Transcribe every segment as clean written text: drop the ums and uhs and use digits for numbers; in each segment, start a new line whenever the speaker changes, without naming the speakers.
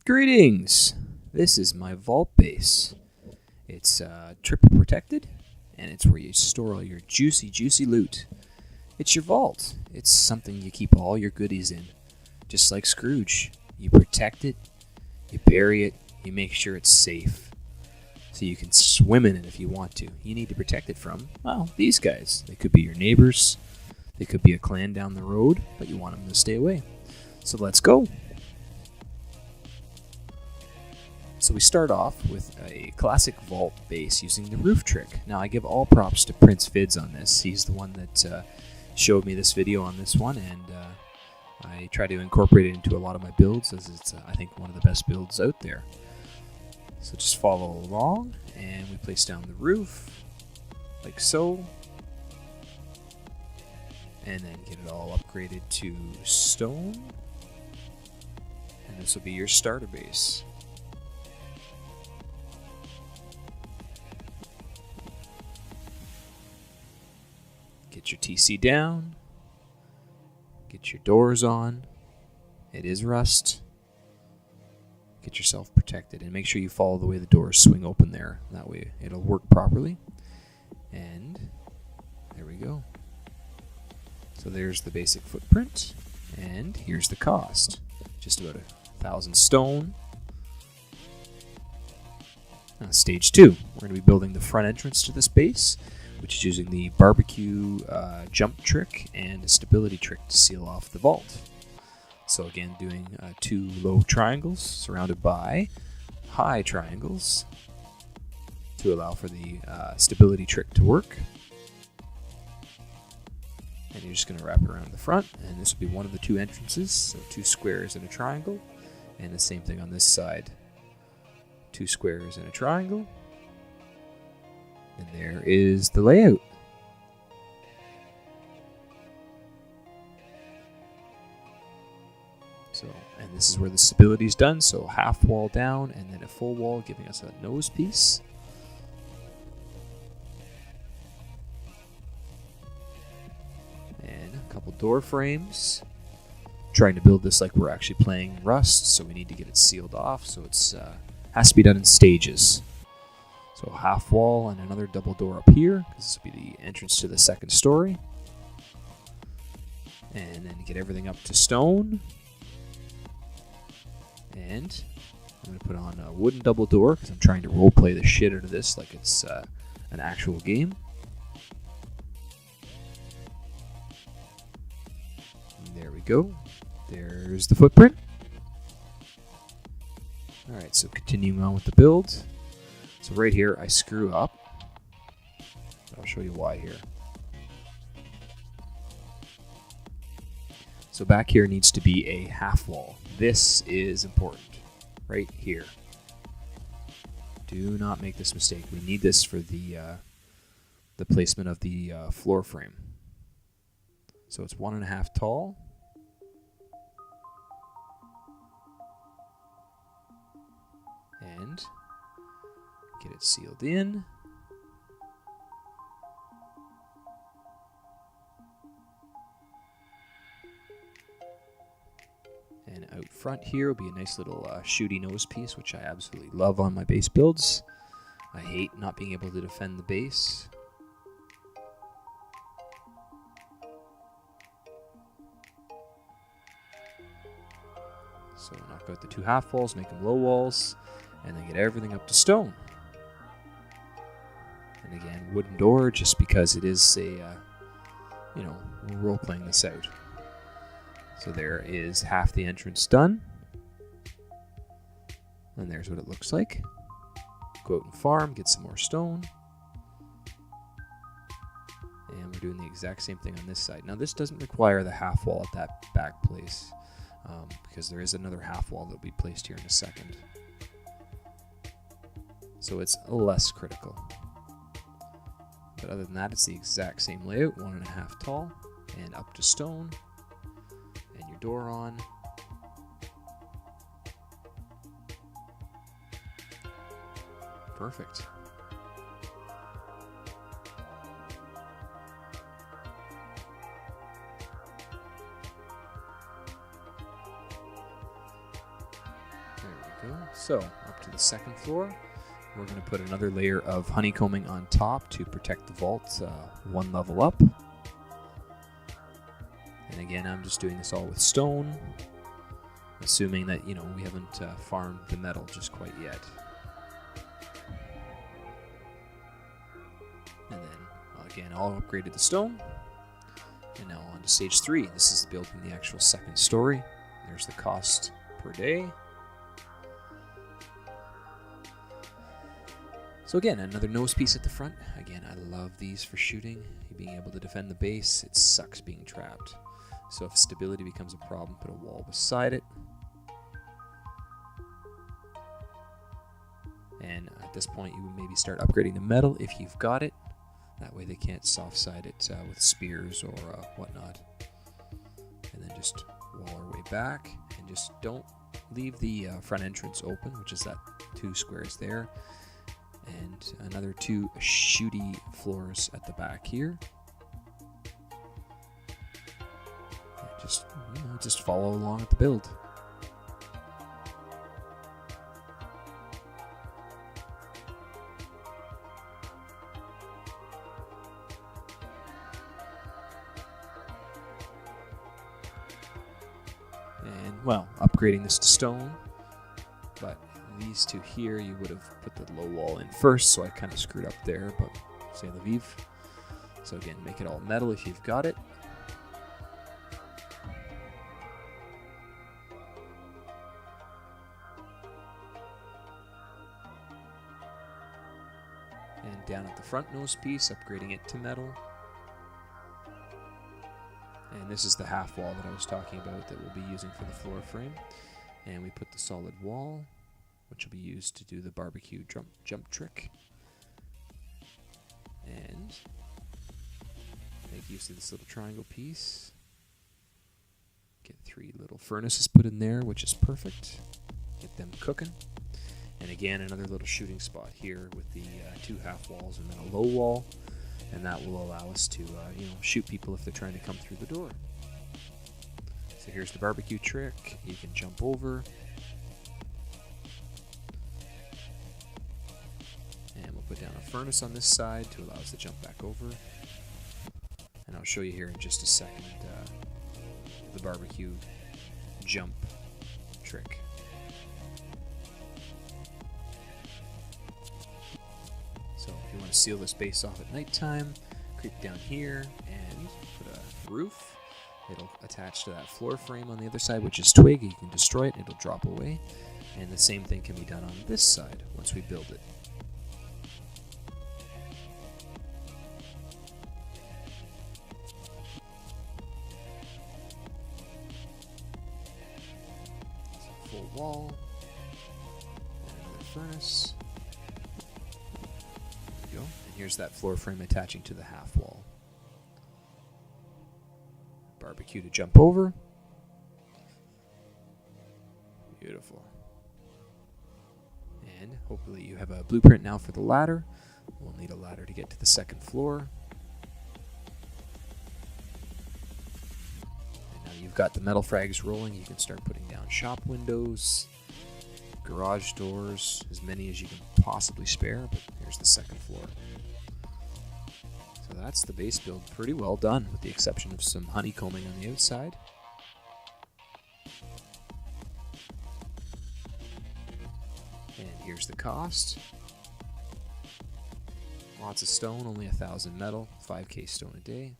Greetings! This is my vault base. It's triple protected, and it's where you store all your juicy loot. It's your vault. It's something you keep all your goodies in. Just like Scrooge. You protect it, you bury it, you make sure it's safe. So you can swim in it if you want to. You need to protect it from, well, these guys. They could be your neighbors. They could be a clan down the road, but you want them to stay away. So let's go. So we start off with a classic vault base using the roof trick. Now I give all props to Prince Vids on this. He's the one that showed me this video on this one, and I try to incorporate it into a lot of my builds, as it's I think one of the best builds out there. So just follow along, and we place down the roof like so, and then get it all upgraded to stone, and this will be your starter base. Get your TC down, get your doors on. It is rust. Get yourself protected, and make sure you follow the way the doors swing open there. That way it'll work properly. And there we go. So there's the basic footprint, and here's the cost. Just about 1,000 stone. Now, stage 2. We're going to be building the front entrance to this base, which is using the barbecue jump trick and a stability trick to seal off the vault. So again, doing 2 low triangles surrounded by high triangles to allow for the stability trick to work. And you're just going to wrap it around the front, and this will be one of the 2 entrances, so 2 squares and a triangle, and the same thing on this side. 2 squares and a triangle. And there is the layout. So, and this is where the stability is done. So half wall down and then a full wall, giving us a nose piece. And a couple door frames. Trying to build this like we're actually playing Rust, so we need to get it sealed off. So it's has to be done in stages. So half wall and another double door up here, because this will be the entrance to the second story. And then get everything up to stone. And I'm going to put on a wooden double door, because I'm trying to roleplay the shit out of this like it's an actual game. And there we go. There's the footprint. Alright, so continuing on with the build. So right here, I screw up. I'll show you why here. So back here needs to be a half wall. This is important. Right here. Do not make this mistake. We need this for the placement of the floor frame. So it's 1.5 tall. And get it sealed in. And out front here will be a nice little shooty nose piece, which I absolutely love on my base builds. I hate not being able to defend the base. So knock out the 2 half walls, make them low walls, and then get everything up to stone. And again, wooden door, just because it is a, we're role-playing this out. So there is half the entrance done. And there's what it looks like. Go out and farm, get some more stone. And we're doing the exact same thing on this side. Now this doesn't require the half wall at that back place, because there is another half wall that will be placed here in a second. So it's less critical. But other than that, it's the exact same layout, 1.5 tall and up to stone. And your door on. Perfect. There we we go. So, up to the second floor. We're going to put another layer of honeycombing on top to protect the vault one level up. And again, I'm just doing this all with stone, assuming that, we haven't farmed the metal just quite yet. And then, again, all upgraded the stone. And now on to stage 3. This is building the actual second story. There's the cost per day. So again, another nose piece at the front. Again, I love these for shooting. Being able to defend the base, it sucks being trapped. So if stability becomes a problem, put a wall beside it. And at this point, you would maybe start upgrading the metal if you've got it. That way they can't soft-side it with spears or whatnot. And then just wall our way back. And just don't leave the front entrance open, which is that 2 squares there. And another 2 shooty floors at the back here. And just follow along at the build. And, well, upgrading this to stone, but these 2 here, you would have put the low wall in first, so I kind of screwed up there, but c'est la vive. So again, make it all metal if you've got it. And down at the front nose piece, upgrading it to metal. And this is the half wall that I was talking about that we'll be using for the floor frame. And we put the solid wall, which will be used to do the barbecue jump trick. And make use of this little triangle piece. Get 3 little furnaces put in there, which is perfect. Get them cooking. And again, another little shooting spot here with the 2 half walls and then a low wall. And that will allow us to shoot people if they're trying to come through the door. So here's the barbecue trick. You can jump over. And we'll put down a furnace on this side to allow us to jump back over. And I'll show you here in just a second the barbecue jump trick. So if you want to seal this base off at nighttime, creep down here and put a roof. It'll attach to that floor frame on the other side, which is twig. You can destroy it, it'll drop away. And the same thing can be done on this side once we build it. So full wall, and another furnace. There we go. And here's that floor frame attaching to the half wall. Barbecue to jump over. Beautiful. And hopefully you have a blueprint now for the ladder. We'll need a ladder to get to the second floor. And now you've got the metal frags rolling, you can start putting down shop windows, garage doors, as many as you can possibly spare, but here's the second floor. So that's the base build pretty well done, with the exception of some honeycombing on the outside. And here's the cost. Lots of stone, only 1,000 metal, 5k stone a day.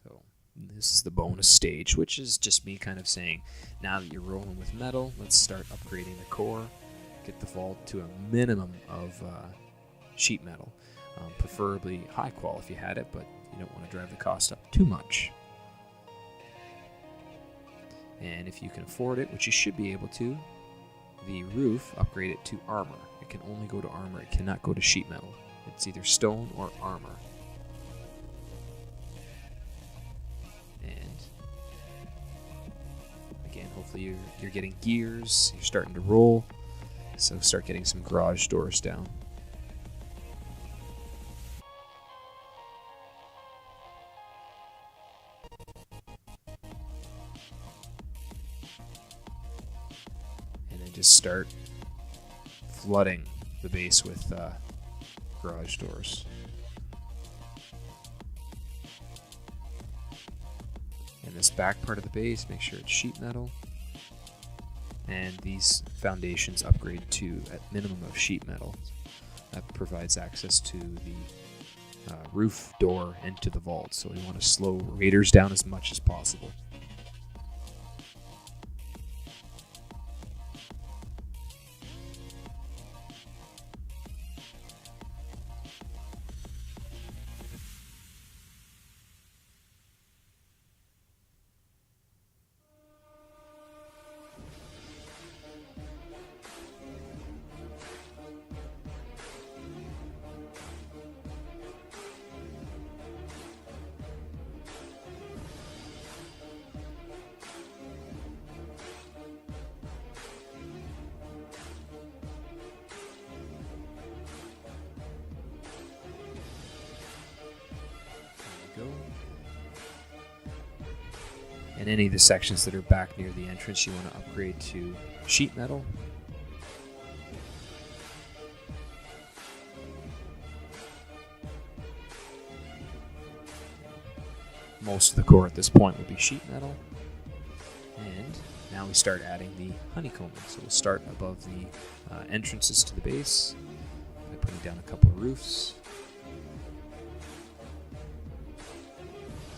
So this is the bonus stage, which is just me kind of saying, now that you're rolling with metal, let's start upgrading the core, get the vault to a minimum of sheet metal, preferably high qual if you had it, but you don't want to drive the cost up too much. And if you can afford it, which you should be able to, the roof, upgrade it to armor. It can only go to armor, it cannot go to sheet metal. It's either stone or armor. And again, hopefully you're getting gears, you're starting to roll, so start getting some garage doors down. just start flooding the base with garage doors. And this back part of the base, make sure it's sheet metal. And these foundations upgrade to a minimum of sheet metal. That provides access to the roof door into the vault. So we want to slow raiders down as much as possible. And any of the sections that are back near the entrance, you want to upgrade to sheet metal. Most of the core at this point will be sheet metal. And now we start adding the honeycombing. So we'll start above the entrances to the base by putting down a couple of roofs.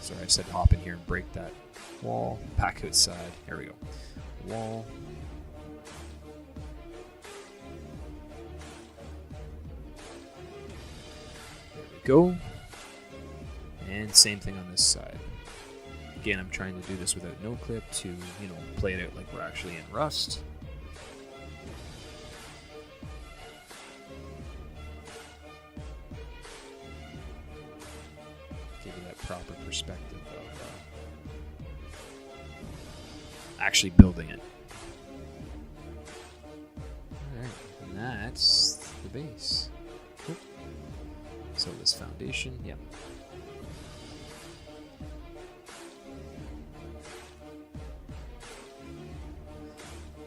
Sorry, I said hop in here and break that wall. Back outside. Here we go. Wall. There we go. And same thing on this side. Again, I'm trying to do this without no clip to, play it out like we're actually in Rust. Give you that proper perspective of actually building it. Alright, and that's the base. Oop. So this foundation, yep.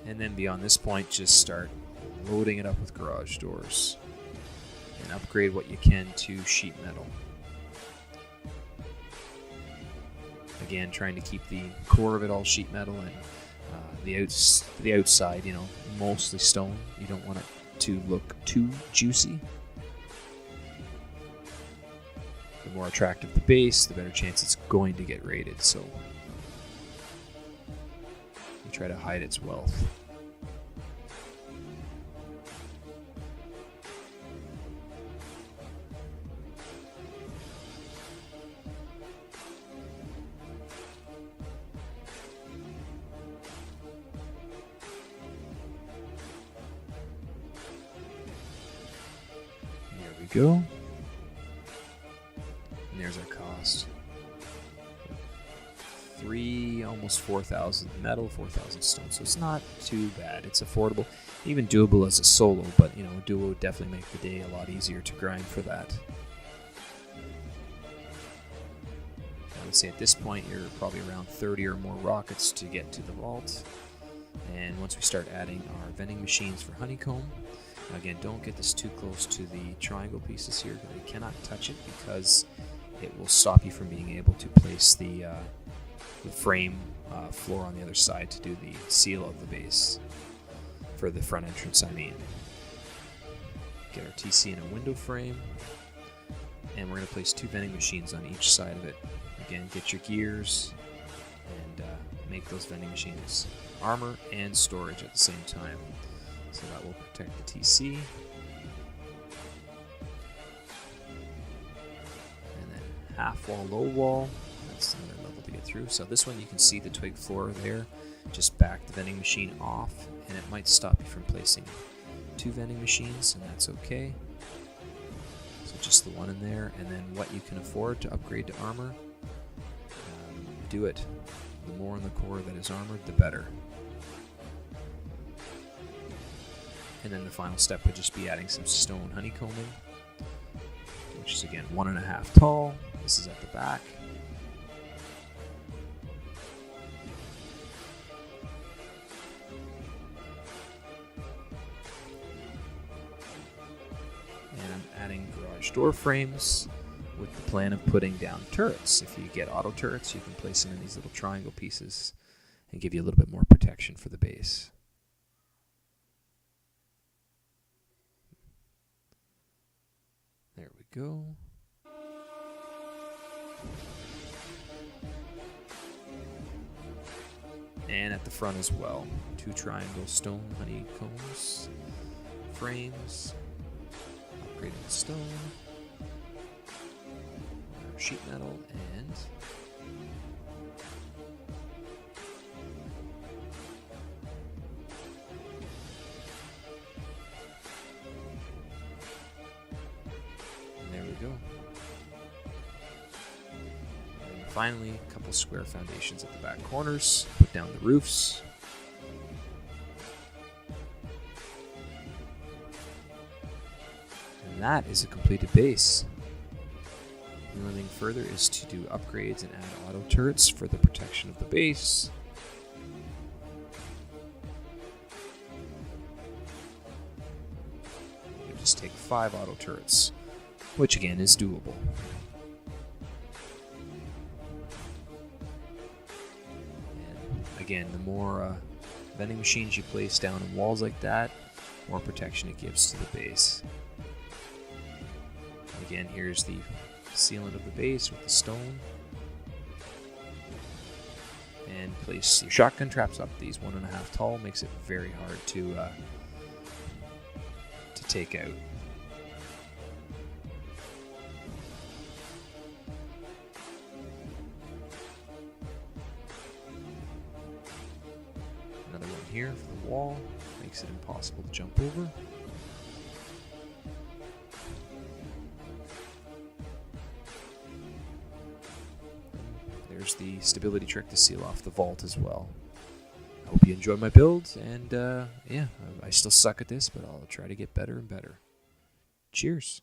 And then beyond this point, just start loading it up with garage doors and upgrade what you can to sheet metal. Again, trying to keep the core of it all sheet metal and the outside, mostly stone. You don't want it to look too juicy. The more attractive the base, the better chance it's going to get raided. So you try to hide its wealth. Go. And there's our cost. Almost 4,000 metal, 4,000 stone. So it's not too bad. It's affordable, even doable as a solo. But a duo would definitely make the day a lot easier to grind for that. I would say at this point you're probably around 30 or more rockets to get to the vault. And once we start adding our vending machines for honeycomb. Again, don't get this too close to the triangle pieces here. You cannot touch it because it will stop you from being able to place the frame floor on the other side to do the seal of the base for the front entrance, I mean. Get our TC in a window frame, and we're going to place 2 vending machines on each side of it. Again, get your gears and make those vending machines armor and storage at the same time. So that will protect the TC. And then half wall, low wall. That's another level to get through. So this one you can see the twig floor there. Just back the vending machine off, and it might stop you from placing 2 vending machines, and that's okay. So just the one in there, and then what you can afford to upgrade to armor, do it. The more in the core that is armored, the better. And then the final step would just be adding some stone honeycombing, which is again 1.5 tall. This is at the back. large door frames with the plan of putting down turrets. If you get auto turrets, you can place them in these little triangle pieces and give you a little bit more protection for the base. There we go. And at the front as well, 2 triangle stone honeycombs, frames, upgrading the stone, sheet metal, and there we go. And finally, a couple square foundations at the back corners, put down the roofs. And that is a completed base. The only thing further is to do upgrades and add auto turrets for the protection of the base. You just take 5 auto turrets, which again is doable. And again, the more vending machines you place down in walls like that, more protection it gives to the base. Again, here's the sealant of the base with the stone. And place your shotgun traps up. These 1.5 tall makes it very hard to take out. Another one here for the wall, makes it impossible to jump over. There's the stability trick to seal off the vault as well. I hope you enjoyed my build, and yeah, I still suck at this, but I'll try to get better and better. Cheers.